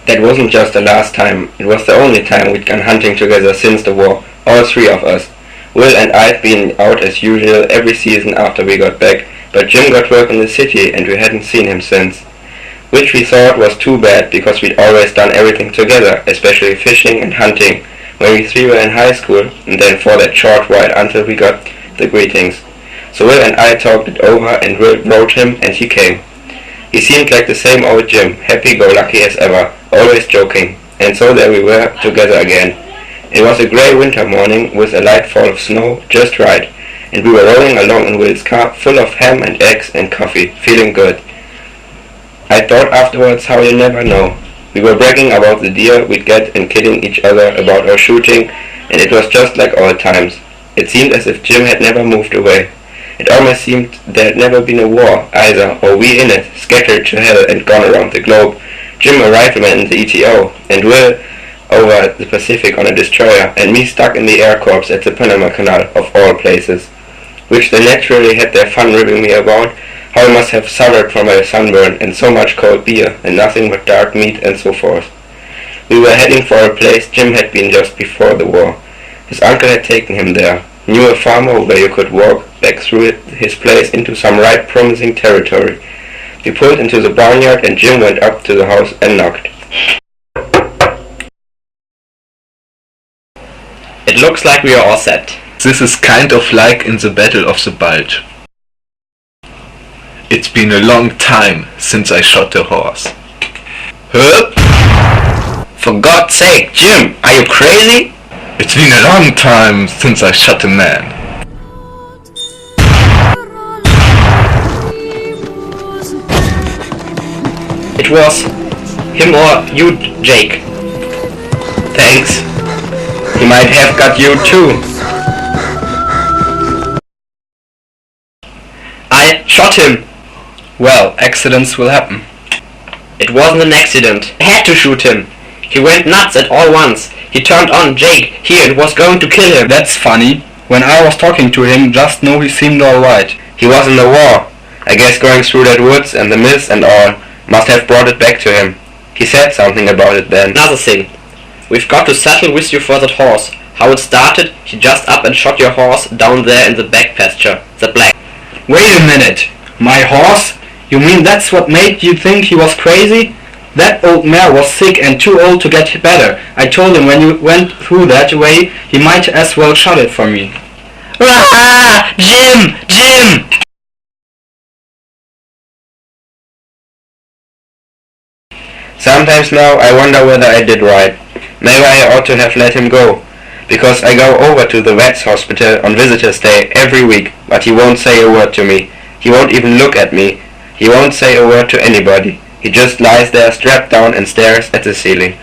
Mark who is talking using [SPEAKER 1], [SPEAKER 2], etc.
[SPEAKER 1] That wasn't just the last time, it was the only time we'd gone hunting together since the war, all three of us. Will and I'd been out as usual every season after we got back, but Jim got work in the city and we hadn't seen him since. Which we thought was too bad because we'd always done everything together, especially fishing and hunting, when we three were in high school and then for that short while until we got the greetings. So Will and I talked it over and Will wrote him and he came. He seemed like the same old Jim, happy-go-lucky as ever, always joking, and so there we were together again. It was a grey winter morning with a light fall of snow, just right, and we were rolling along in Will's car full of ham and eggs and coffee, feeling good. I thought afterwards how you'll never know. We were bragging about the deer we'd get and kidding each other about our shooting, and it was just like old times. It seemed as if Jim had never moved away. It almost seemed there had never been a war, either, or we in it, scattered to hell and gone around the globe. Jim a rifleman in the ETO, and Will over the Pacific on a destroyer, and me stuck in the Air Corps at the Panama Canal, of all places. Which they naturally had their fun ribbing me about, how I must have suffered from my sunburn and so much cold beer, and nothing but dark meat and so forth. We were heading for a place Jim had been just before the war. His uncle had taken him there, knew a farmer where you could walk back through his place into some right promising territory. We pulled into the barnyard and Jim went up to the house and knocked.
[SPEAKER 2] It looks like we are all set.
[SPEAKER 3] This is kind of like in the Battle of the Bulge. It's been a long time since I shot a horse.
[SPEAKER 2] Hup! For God's sake, Jim, are you crazy?
[SPEAKER 3] It's been a long time since I shot a man.
[SPEAKER 2] It was him or you, Jake.
[SPEAKER 1] Thanks. He might have got you too.
[SPEAKER 2] I shot him.
[SPEAKER 1] Well, accidents will happen.
[SPEAKER 2] It wasn't an accident. I had to shoot him. He went nuts at all once. He turned on Jake here and was going to kill him.
[SPEAKER 1] That's funny. When I was talking to him, just now he seemed alright. He was in the war. I guess going through that woods and the mist and all must have brought it back to him. He said something about it then.
[SPEAKER 2] Another thing. We've got to settle with you for that horse. How it started, he just up and shot your horse down there in the back pasture. The black.
[SPEAKER 1] Wait a minute. My horse? You mean that's what made you think he was crazy? That old mare was sick and too old to get better. I told him when you went through that way, he might as well shot it for me.
[SPEAKER 2] Ah! Jim! Jim!
[SPEAKER 1] Sometimes now I wonder whether I did right. Maybe I ought to have let him go. Because I go over to the vet's hospital on visitor's day every week, but he won't say a word to me. He won't even look at me. He won't say a word to anybody. He just lies there strapped down and stares at the ceiling.